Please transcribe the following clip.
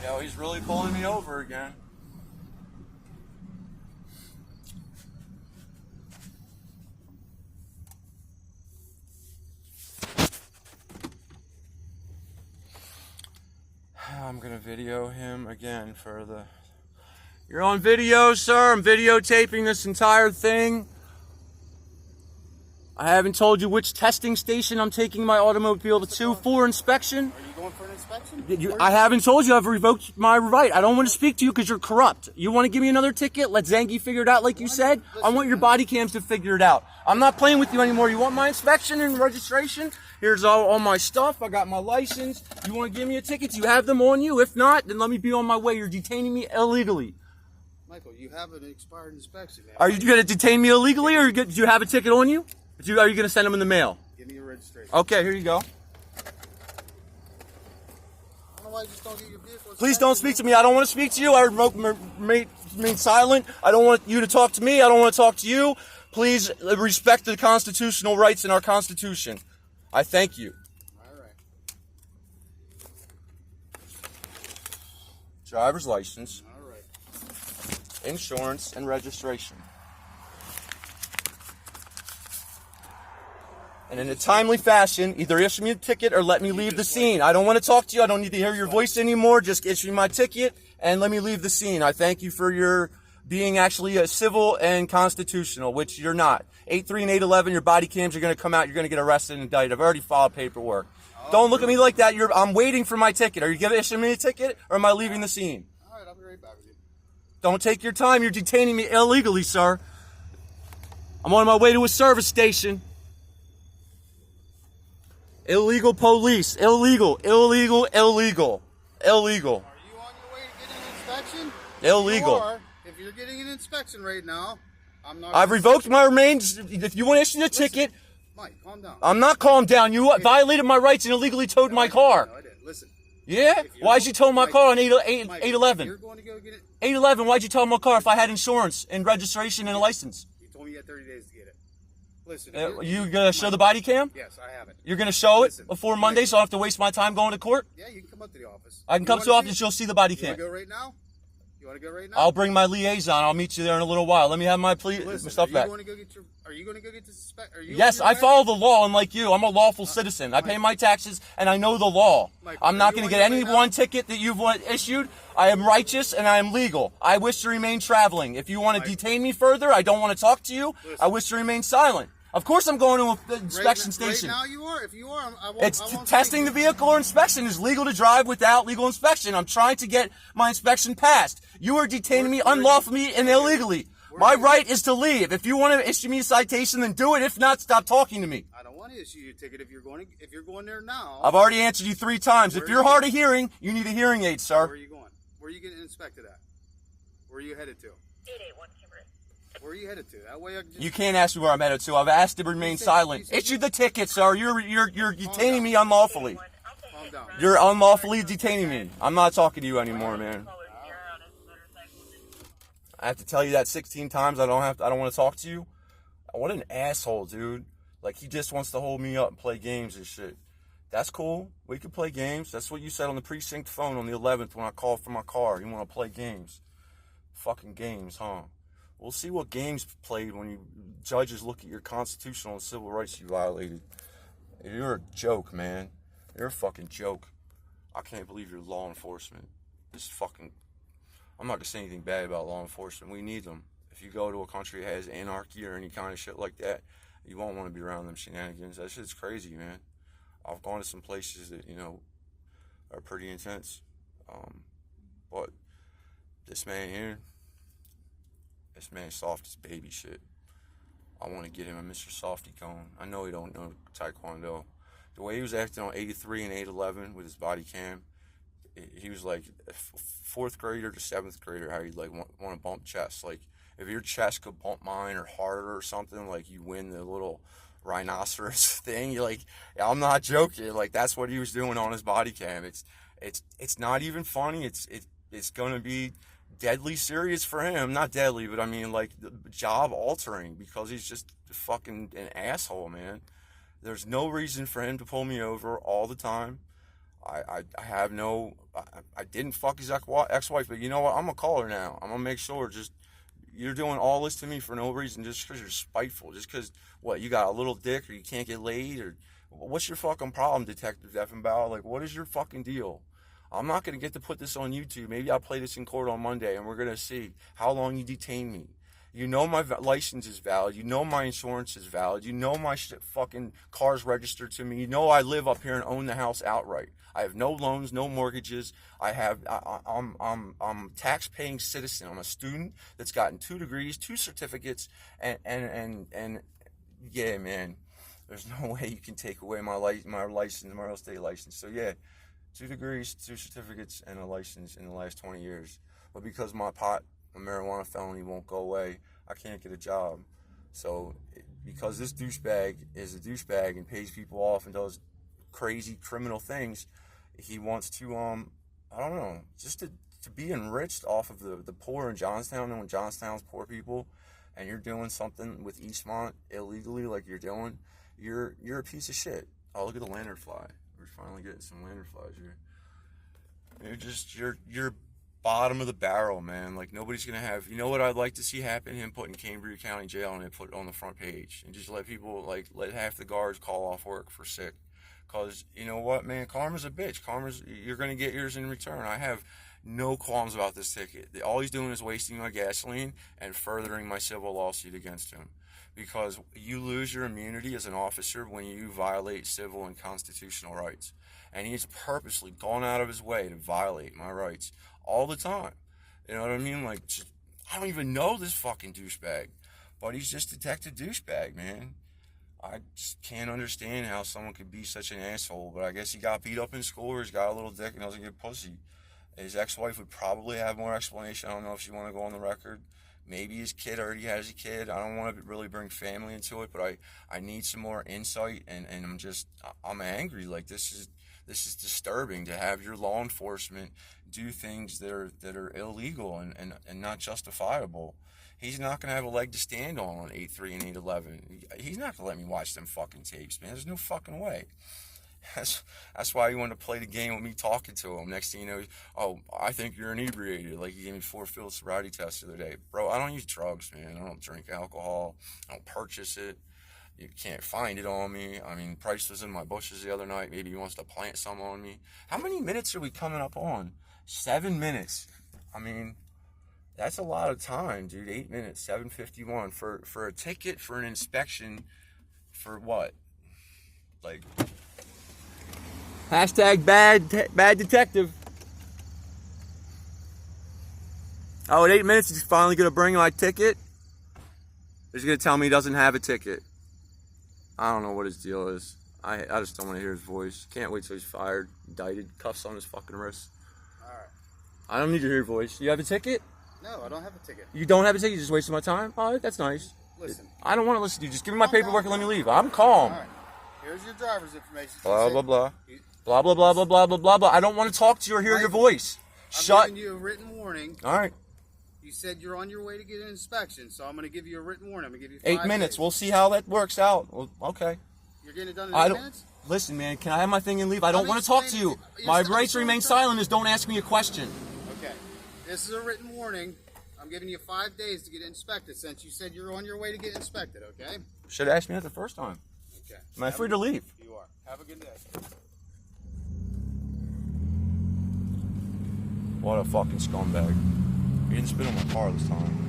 Yo, he's really pulling me over again. I'm gonna video him again for the... You're on video, sir. I'm videotaping this entire thing. I haven't told you which testing station I'm taking my automobile to for inspection. Are you going for an inspection? I haven't told you. I've revoked my right. I don't want to speak to you because you're corrupt. You want to give me another ticket? Let Zangy figure it out like you said. I want your body cams to figure it out. I'm not playing with you anymore. You want my inspection and registration? Here's all my stuff. I got my license. You want to give me a ticket? You have them on you. If not, then let me be on my way. You're detaining me illegally. Michael, you have an expired inspection, man. Are you going to detain me illegally, or do you have a ticket on you? Are you going to send them in the mail? Give me your registration. Okay, here you go. I don't know why you just don't get your vehicle. Please don't speak to me. I don't want to speak to you. I remain silent. I don't want you to talk to me. I don't want to talk to you. Please respect the constitutional rights in our Constitution. I thank you. All right. Driver's license, All right. insurance, and registration. And in a timely fashion, either issue me a ticket or let me leave the scene. I don't want to talk to you. I don't need to hear your voice anymore. Just issue me my ticket and let me leave the scene. I thank you for your being actually civil and constitutional, which you're not. 8-3 and 8-11, your body cams are going to come out. You're going to get arrested and indicted. I've already filed paperwork. Don't look at me like that. I'm waiting for my ticket. Are you going to issue me a ticket or am I leaving the scene? All right, I'll be right back with you. Don't take your time. You're detaining me illegally, sir. I'm on my way to a service station. Illegal police. Illegal. Illegal. Illegal. Illegal. Are you on your way to getting an inspection? Illegal. If you're getting an inspection right now, I'm not... I've revoked my remains. If you want to issue a ticket... Mike, calm down. I'm not calm down. You violated my rights and illegally towed my car. No, I didn't. Listen. Yeah? Why'd you tow my car on 811? You're going to go get it. 811, why'd you tow my car if I had insurance and registration and a license? You told me you had 30 days to get it. Listen. You gonna show the body cam? Yes, I have it. You're gonna show it before Monday, so I don't have to waste my time going to court? Yeah, you can come up to the office. I can come to the office, you'll see the body cam. You want to go right now? You want to go right now? I'll bring my liaison. I'll meet you there in a little while. Let me have my stuff back. Are you going to go get this? Yes, I follow the law, unlike you. I'm a lawful citizen. I pay my taxes, and I know the law. I'm not going to get any one ticket that you've issued. I am righteous, and I am legal. I wish to remain traveling. If you want to detain me further, I don't want to talk to you. I wish to remain silent. Of course I'm going to an inspection station. Right now you are. If you are, I won't testing the vehicle or inspection. Is legal to drive without legal inspection. I'm trying to get my inspection passed. You are detaining me unlawfully and illegally. My right is to leave. If you want to issue me a citation, then do it. If not, stop talking to me. I don't want to issue you a ticket if you're going there now. I've already answered you 3 times. If you're hard of hearing, you need a hearing aid, sir. Where are you going? Where are you getting inspected at? Where are you headed to? 881 Kimberly. Where are you headed to? That way I can just... You can't ask me where I'm headed to. I've asked to remain silent. Issue the ticket, sir. You're detaining me unlawfully. Calm down. You're unlawfully detaining me. I'm not talking to you anymore, man. I have to tell you that 16 times. I don't want to talk to you. What an asshole, dude. Like, he just wants to hold me up and play games and shit. That's cool. We can play games. That's what you said on the precinct phone on the 11th when I called for my car. You want to play games. Fucking games, huh? We'll see what games played when you judges look at your constitutional and civil rights you violated. You're a joke, man. You're a fucking joke. I can't believe you're law enforcement. This fucking... I'm not going to say anything bad about law enforcement. We need them. If you go to a country that has anarchy or any kind of shit like that, you won't want to be around them shenanigans. That shit's crazy, man. I've gone to some places that, are pretty intense. But this man here, this man's soft as baby shit. I want to get him a Mr. Softy Cone. I know he don't know Taekwondo. The way he was acting on 83 and 811 with his body cam, he was like a 4th grader to 7th grader, how he'd like want to bump chests. Like, if your chest could bump mine or harder or something, like you win the little rhinoceros thing. You're like, I'm not joking. Like, that's what he was doing on his body cam. It's not even funny. It's gonna be deadly serious for him. Not deadly, but I mean, like, job altering, because he's just fucking an asshole, man. There's no reason for him to pull me over all the time. I have no, I didn't fuck his ex-wife, but you know what? I'm gonna call her now. I'm gonna make sure. Just, you're doing all this to me for no reason, just because you're spiteful, just because, what, you got a little dick, or you can't get laid, or what's your fucking problem, Detective Deffenbaugh? Like, what is your fucking deal? I'm not gonna get to put this on YouTube. Maybe I'll play this in court on Monday, and we're gonna see how long you detain me. You know my license is valid. You know my insurance is valid. You know my fucking car's registered to me. You know I live up here and own the house outright. I have no loans, no mortgages. I'm a tax-paying citizen. I'm a student that's gotten 2 degrees, 2 certificates, and yeah, man, there's no way you can take away my license, my real estate license. So yeah, 2 degrees, 2 certificates, and a license in the last 20 years. But because my marijuana felony won't go away, I can't get a job. So because this douchebag is a douchebag and pays people off and does crazy criminal things, he wants to I don't know, just to be enriched off of the poor in Johnstown, knowing Johnstown's poor people, and you're doing something with Eastmont illegally like you're doing, you're a piece of shit. Oh, look at the lantern fly. We're finally getting some lantern flies here. You're bottom of the barrel, man. Like, nobody's gonna have, you know what I'd like to see happen? Him put in Cambria County Jail and put it on the front page, and just let people, like, let half the guards call off work for sick. Cause you know what, man, karma's a bitch. You're gonna get yours in return. I have no qualms about this ticket. All he's doing is wasting my gasoline and furthering my civil lawsuit against him. Because you lose your immunity as an officer when you violate civil and constitutional rights. And he's purposely gone out of his way to violate my rights all the time. You know what I mean? Like, just, I don't even know this fucking douchebag, but he's just Detective Douchebag, man. I just can't understand how someone could be such an asshole, but I guess he got beat up in school, or he's got a little dick and doesn't get pussy. His ex-wife would probably have more explanation. I don't know if she want to go on the record. Maybe his kid already has a kid. I don't want to really bring family into it, but I need some more insight, and I'm angry. Like, this is disturbing to have your law enforcement do things that are illegal and not justifiable. He's not going to have a leg to stand on 8-3 and 8-11. He's not going to let me watch them fucking tapes, man. There's no fucking way. That's why he wanted to play the game with me talking to him. Next thing you know, oh, I think you're inebriated. Like, he gave me 4 field sobriety tests the other day. Bro, I don't use drugs, man. I don't drink alcohol. I don't purchase it. You can't find it on me. I mean, Price was in my bushes the other night. Maybe he wants to plant some on me. How many minutes are we coming up on? 7 minutes. I mean, that's a lot of time, dude. 8 minutes, 7:51 for a ticket, for an inspection, for what? Like, hashtag bad detective. Oh, at 8 minutes, he's finally gonna bring my ticket. He's gonna tell me he doesn't have a ticket. I don't know what his deal is. I just don't want to hear his voice. Can't wait till he's fired, indicted, cuffs on his fucking wrist. All right. I don't need to hear your voice. You have a ticket? No, I don't have a ticket. You don't have a ticket? You just wasted my time? Oh, that's nice. Listen. I don't want to listen to you. Just give me my paperwork and let me leave. I'm calm. All right. Here's your driver's information. Blah, blah, blah. Blah, blah, blah, blah, blah, blah, blah, blah. I don't want to talk to you or hear your voice. I'm giving you a written warning. All right. You said you're on your way to get an inspection, so I'm going to give you a written warning. I'm going to give you 8 minutes. We'll see how that works out. Well, okay. You're getting it done in 8 minutes? Listen, man, can I have my thing and leave? I don't want to talk to you. My right to remain silent is don't ask me a question. Okay. This is a written warning. I'm giving you 5 days to get it inspected since you said you're on your way to get inspected, okay? Should have asked me that the first time. Okay. Am I free to leave? You are. Have a good day. What a fucking scumbag. He didn't spit on my car this time.